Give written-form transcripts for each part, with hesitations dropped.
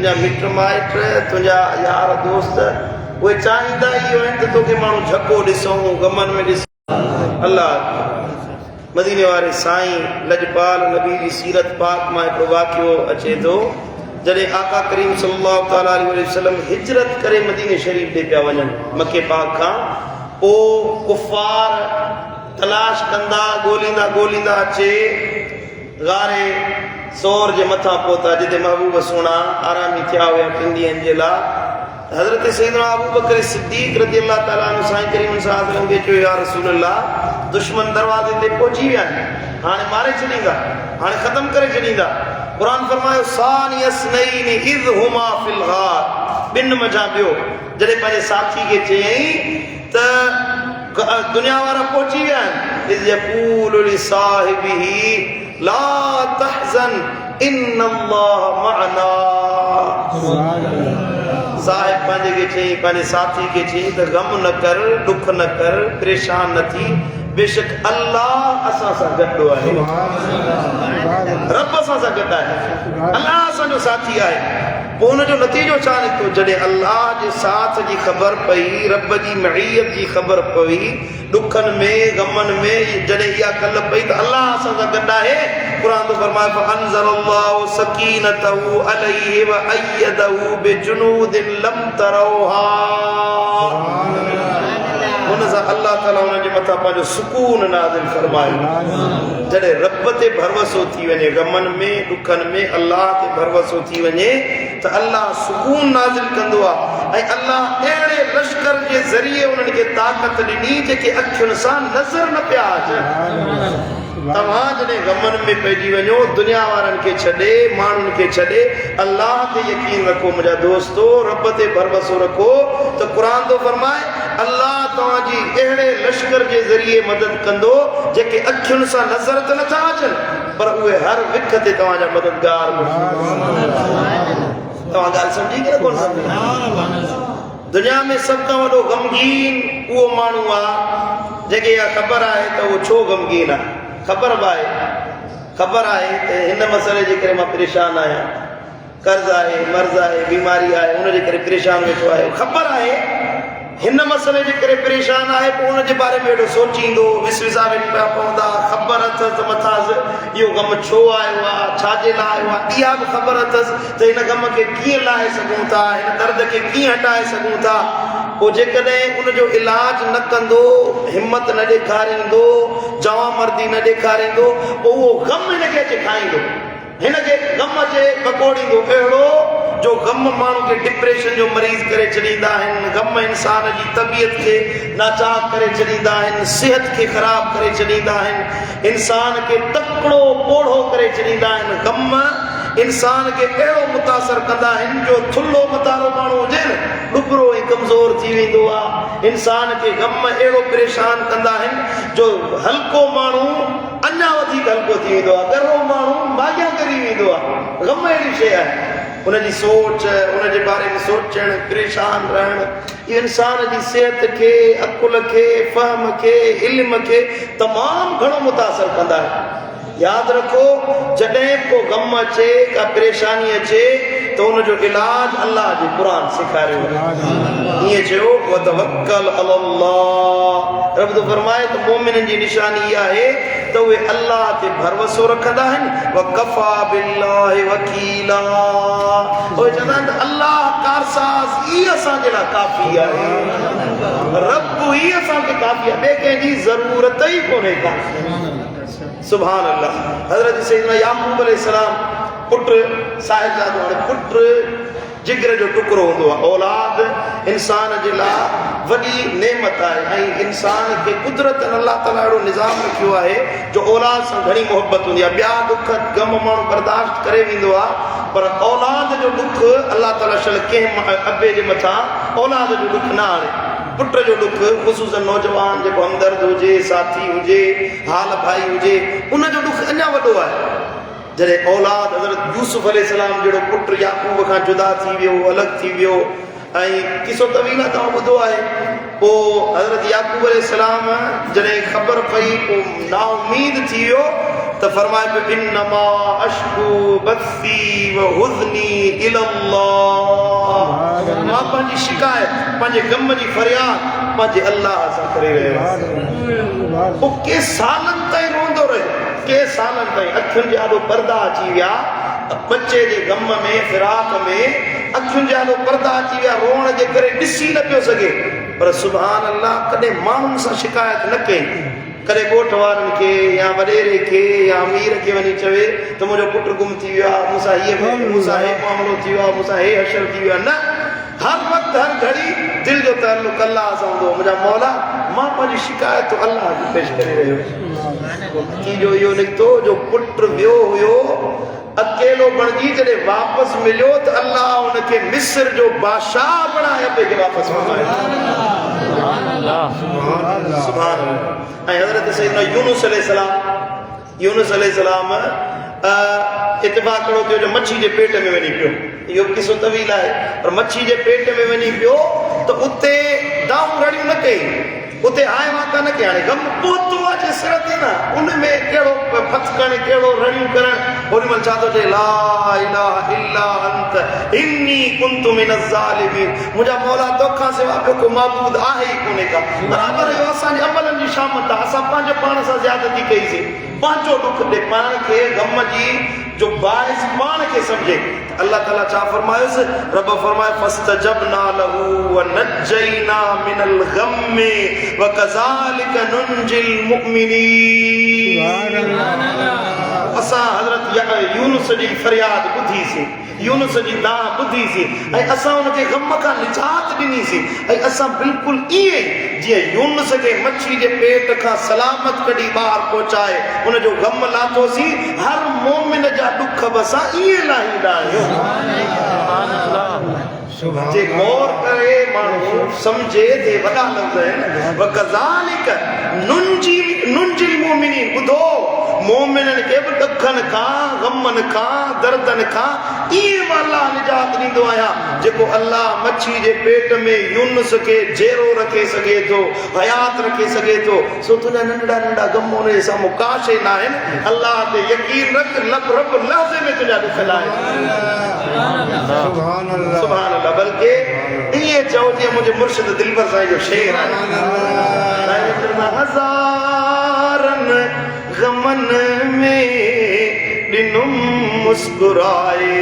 तुझा मिट माइट तुझा यार दोस्त उहे चाहींदा ई आहिनि त तोखे माण्हू झको ॾिसूं गमन में ॾिसूं। अल्लाह मदीने वारे साईं लजपाल नबी जी सीरत पाक मां हिकिड़ो वाक़ियो अचे थो। जॾहिं आका करीम सल्लल्लाहु तआला अलैहि वसल्लम हिजरत करे मदीने शरीफ ॾे पिया वञनि मके पाक खां, पोइ कुफ़ार तलाश कंदा ॻोल्हींदा अचे गारे सौर जे मथां पहुता जिते महबूब सोना आरामी थिया हुया टिनि ॾींहंनि जे लाइ। हज़रत सैयदना अबू बकर सिद्दीक़ रज़ी अल्लाह ताला अन्हु साईं करीम सल्लल्लाहु अलैहि वसल्लम खे चयो, या रसूल अल्लाह, दुश्मन दरवाज़े ते पहुची विया आहिनि, हाणे मारे छॾींदा, हाणे ख़तम करे छॾींदा। क़ुरान फरमायो सानी अस्नैन इज़ हुमा फिल गार, ॿिनि मज़ा ॿियो जॾहिं पंहिंजे साथी खे चयईं त दुनिया वारा पहुची विया आहिनि, इज़ यक़ूलु लिसाहिबिही ला तहज़न इन्नल्लाह मअना। साहिब पंहिंजे खे चई, पंहिंजे साथी खे चई त गम न कर, दुख न कर, परेशान न थी, बेशक अल्लाह असां सां गॾु आहे, रब असां सां गॾु आहे, अल्लाह असांजो साथी आहे। पोइ हुनजो नतीजो छा निकितो, जॾहिं अल्लाह जे साथ जी ख़बर पई, रब जी मईयत जी ख़बर पई, दुखनि में गमन में जॾहिं इहा कल पई त अल्लाह असां सां गॾु आहे। क़ुरान तो फरमाए फअंज़लल्लाहु सकीनतहु अलैहि व अय्यदहु बिजुनूदिन लम तरौहा। हुन सां अल्लाह ताला हुन जे मथां पंहिंजो सुकून नाज़िल फरमायो। जॾहिं रब ते भरवसो थी वञे, गमन में दुखनि में अल्लाह ते भरवसो थी वञे त अल्लाह सुकून नाज़िल कंदो आहे। ऐं अल्लाह अहिड़े लश्कर जे ज़रिए उन्हनि खे ताक़त ॾिनी जेके अखियुनि सां नज़र न पिया अचनि। तव्हां जॾहिं गमन में पइजी वञो, दुनिया वारनि खे छॾे, माण्हुनि खे छॾे, अल्लाह ते यकीन रखो मुंहिंजा दोस्तो, रब ते भरवसो रखो त क़ुरान थो फरमाए अल्लाह तव्हांजी अहिड़े लश्कर जे ज़रिए मदद कंदो जेके अखियुनि सां नज़र त नथा अचनि, पर उहे हर विख ते तव्हांजा मददगार। तव्हां ॻाल्हि सम्झी की न कोन सम्झी? दुनिया में सभ खां वॾो गमगीन उहो माण्हू आहे जंहिंखे इहा ख़बर आहे त उहो छो गमगीन आहे। ख़बर आहे त हिन मसइले जे करे मां परेशान आहियां, कर्ज़ आहे, मर्ज़ आहे, बीमारी आहे, हुनजे करे परेशान वेठो आहे। ख़बर आहे हिन मसइले जे करे परेशान आहे, पोइ हुनजे बारे में हेॾो सोचींदो, विसविसा वेठी पिया पवंदा। ख़बर अथसि त मथां इहो गम छो आयो आहे, छाजे लाइ आयो आहे, इहा बि ख़बर अथसि त हिन गम खे कीअं लाहे सघूं था, हिन दर्द खे कीअं हटाए सघूं था। पोइ जेकॾहिं उनजो इलाज न कंदो, हिमत न ॾेखारींदो, जवां मर्दी न ॾेखारींदो, पोइ उहो गम हिनखे अचे खाईंदो, हिनखे गम अचे पकोड़ींदो। अहिड़ो जो गम माण्हू खे डिप्रेशन जो मरीज़ करे छॾींदा आहिनि, गम इंसान जी तबियत खे नाचाक करे छॾींदा आहिनि, सिहत खे ख़राब करे छॾींदा आहिनि, इंसान खे तकिड़ो पोढ़ो करे छॾींदा आहिनि। गम इंसान खे अहिड़ो मुतासिर कंदा आहिनि जो थुल्हो मतारो माण्हू हुजे न, ॾुकरो ऐं कमज़ोर थी वेंदो आहे। इंसान खे गम अहिड़ो परेशान कंदा आहिनि जो हल्को माण्हू अञा वधीक हल्को थी वेंदो आहे, ॻरो माण्हू माॻियां करी वेंदो आहे। गम अहिड़ी शइ आहे, उनजी सोच, उनजे बारे में सोचणु, परेशान रहणु, इहो इंसान जी सिहत खे, अकुल खे, फ़हम खे, इल्म खे तमामु घणो मुतासिर कंदा आहिनि। यादि रखो, जॾहिं को गम अचे, का परेशानी अचे त हुनजो इलाज अल्लाह जे क़ुरान सेखारियो आहे। ईअं चयो वतवक्कल अलल्लाह, रब थो फरमाए त मोमिननि जी निशानी इहा आहे त उहे अल्लाह ते भरवसो रखंदा आहिनि। वकफ़ा बिल्लाहि वकीला, उहे चवंदा आहिनि त अल्लाह कारसाज़ ई असांजे लाइ काफ़ी आहे, रब ई असांखे काफ़ी आहे, ॿिए कंहिंजी ज़रूरत ई कोन्हे का। सुभान अल्लाह। हज़रत सैयदना याक़ूब अलैहिस्सलाम पुटु साहिबजादो, हाणे पुटु जिगर जो टुकड़ो हूंदो आहे। औलाद इंसान जे लाइ वॾी नेमत आहे ऐं इंसान खे कुदरत अल्लाह ताला अहिड़ो निज़ाम रखियो आहे जो औलाद सां घणी मोहबत हूंदी आहे। ॿिया दुख गम माण्हू बर्दाश्त करे वेंदो आहे, पर औलाद जो दुख अल्लाह ताला शल कंहिं अबे जे मथां औलाद जो दुख न आणे। पुट जो दुख, ख़ुसूसन नौजवान जेको हमदर्द हुजे, साथी हुजे, हाल भाई हुजे, उनजो दुख अञा वॾो आहे। जॾहिं औलाद हज़रत यूसुफ अलैहिस्सलाम जहिड़ो पुटु याक़ूब खां जुदा थी वियो, अलॻि थी वियो, ऐं किसो तवील आहे तव्हां ॿुधो आहे। पोइ हज़रत याक़ूब अलैहिस्सलाम जॾहिं ख़बर पई, पोइ नाउमीद थी वियो तो फरमाए पे इन्नमा अश्कू बसी व हुज़नी इलल्लाह। मां पंहिंजी शिकायत पंहिंजे गम जी फरियाद पंहिंजे अल्लाह सां करे रहियो आहियां। वो के सालनि ताईं रोंदो रहियो, के सालनि ताईं अखियुनि जा आॾो पर्दा अची विया, बच्चे जे गम में फिराक में अखियुनि जा आॾो पर्दा अची विया, रोअण जे करे ॾिसी न पियो सघे। पर सुभान अल्लाह कॾहिं माण्हुनि सां शिकायत न कई। कॾहिं ॻोठ वारनि खे या वॾेरे खे या अमीर खे वञी चवे त मुंहिंजो पुटु गुम थी वियो आहे, मूंसां मूंसां हे मामिलो थी वियो आहे, मूंसां हे हशर थी वियो आहे। न, हर वक़्तु हर घड़ी दिलि जो ताल्लुक़ अल्लाह सां हूंदो। मुंहिंजा मौला मां पंहिंजी शिकायत अल्लाह खे पेश करे रहियो आहियां। जो इहो निकितो जो पुटु वियो हुयो अकेलो बणिजी, जॾहिं वापसि मिलियो त अल्लाह हुनखे मिस्र जो बादशाह बणाए पंहिंखे वापसि मोकिलियो। सुभान अल्लाह। ऐं हज़रत सैयदना यूनुस अलैहिस्सलाम इत्तिफ़ाक़ कहिड़ो थियो जो मच्छी जे पेट में वञी पियो। इहो किसो तवील आहे, पर मच्छी जे पेट में वञी पियो त उते दाऊं रड़ियूं न कई, उते हाय वाका न कई। हाणे गम पहुतो आहे जे सिर ते न, उन में कहिड़ो फथकणु, कहिड़ो रड़ियूं करणु। ओॾी महिल छा थो चए, ला इलाहा इल्ला अंत इन्नी कुंतु मिनज़ ज़ालिमीन। मुंहिंजा मौला तोखां सिवा ॿियो को माबूद आहे ई कोन्हे का। बराबरि इहो असांजे अमलनि जी शामत आहे। असां पंहिंजो पाण सां ज़्यादती कईसीं, पंहिंजो ॾुख ॾे पाण खे, गम जी जो बाइस पाण खे सम्झे। अल्लाह ताला छा फरमायोसि, रब फरमाए फस्तजबना लहू व नज्जैना मिनल गम्मि व कज़ालिक नुंजिल मुमिनीन। असां हज़रत यूनुस जी फरियाद ॿुधीसीं, यूनुस जी दाह ॿुधीसीं ऐं असां हुनखे गम खां निजात ॾिनीसीं। ऐं असां बिल्कुलु ईअं जीअं यूनुस खे मच्छी जे पेट खां सलामत कढी ॿाहिरि पहुचाए हुनजो गम लाथोसीं, हर मोमिन जा ॾुख बि असां ईअं लाहींदा आहियूं। जे गौर करे माण्हू सम्झे ते वॾा लफ़्ज़ आहिनि। वकज़ालिक नुंजिल मुमिनीन। ॿुधो, मोमिननि खे बि ॾुखनि खां, गमनि खां, दर्दनि खां ईअं मां अल्लाह निजात ॾींदो आहियां। जेको अल्लाह मच्छी जे पेट में यूनुस खे जेरो रखे सघे थो, हयात रखे सघे थो, सो तुंहिंजा नंढड़ा नंढड़ा गम हुन जे साम्हूं का शइ न आहिनि। अल्लाह ते यकीन रख, रब लफ़्ज़ में तुंहिंजा ॾुख लाहे। सुभान अल्लाह। बल्कि ईअं चओ जीअं मुंहिंजे मुर्शिद दिलबर साईं जो शेर आहे, हज़ारनि गमनि में ॾिनुम मुस्कुराए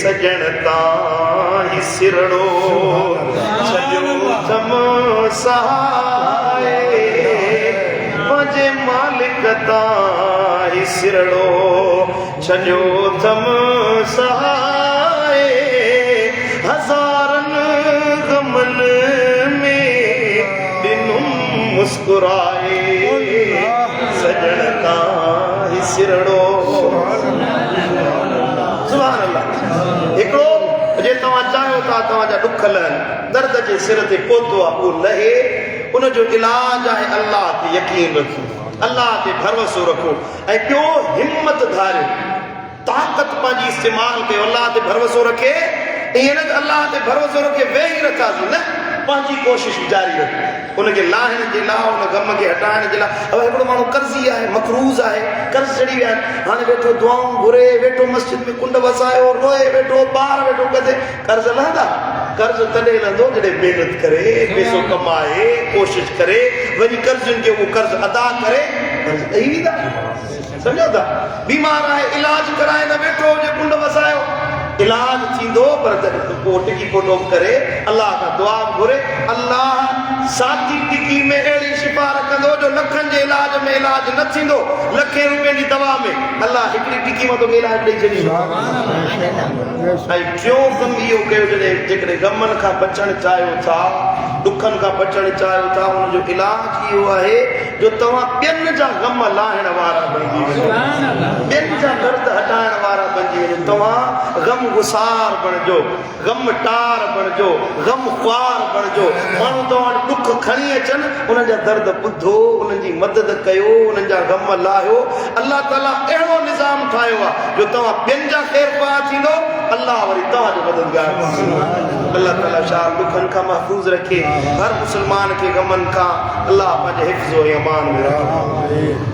सजण ताईं सिरड़ो छॾियो थम सहाए पंहिंजे मालिक ताईं सिरड़ो छॾियो थम सहाए। हज़ारनि गमनि में ॾिनुम मुस्कुराए सजण ताईं सिरड़ो। सुभान अल्लाह। हिकिड़ो जे तव्हां चाहियो था तव्हांजा ॾुख लहनि, दर्द जे सिर ते पहुतो आहे उहो लहे, उनजो इलाज आहे अल्लाह ते यकीन रखो, अल्लाह ते भरोसो रखो ऐं ॿियो हिमत धारियो, ताक़त पंहिंजी इस्तेमालु कयो। अल्लाह ते भरोसो रखे, ईअं न अल्लाह ते भरोसो रखे वेही रखासीं, न, पंहिंजी कोशिश जारी रखो उनखे लाहिण जे लाइ, उन गम खे हटाइण जे लाइ। अब हिकिड़ो माण्हू कर्ज़ी आहे, मक़रूज़ आहे, कर्ज़ चढ़ी विया आहिनि, हाणे वेठो दुआऊं घुरे वेठो, मस्जिद में कुंड वसायो, रोए वेठो, ॿार वेठो कजे, कर्ज़ लहंदा? कर्ज़ तॾहिं लहंदो जॾहिं महिनत करे, पैसो कमाए, कोशिश करे, वञी कर्ज़नि खे उहो कर्ज़ अदा करे, कर्ज़ ॾेई वेंदा। सम्झो था? बीमार आहे, इलाज कराए न वेठो हुजे, कुंड वसायो, इलाज थींदो, पर पोइ टिकी फोटो करे अल्लाह खां दुआ घुरे, अल्लाह साथी टिकी में अहिड़ी शिफ़ा रखंदो जो लखनि जे इलाज में इलाज न थींदो, लखे रुपए जी दवा में अल्लाह हिकिड़ी टिकी मां तोखे इलाज ॾेई छॾींदो। ऐं टियों कमु इहो कयो, जेकॾहिं गमनि खां बचणु चाहियो था, ॾुखनि खां बचणु चाहियो था, हुनजो इलाज इहो आहे जो तव्हां ॿियनि जा गम लाहिण वारा बणिजी वञो, ॿियनि जा दर्द हटाइण वारा बणिजी वञो। तव्हां गम गुसार बणिजो, गम टार बणिजो, गम ख़्वार बणिजो। माण्हू तव्हां ॾुख खणी अचनि, उन्हनि जा दर्द ॿुधो, उन्हनि जी मदद कयो, उन्हनि जा गम लाहियो। अल्लाह ताला अहिड़ो निज़ाम ठाहियो आहे जो तव्हां ॿियनि जा ख़ैर ख़्वाह थींदो, अल्लाह वरी तव्हांजो मददगार। अल्लाह ताला छा ॾुखनि खां महफ़ूज़ रखे, हर मुस्लमान खे गमनि खां अल्लाह पंहिंजे हिफ़्ज़ ऐं अमान में रखे।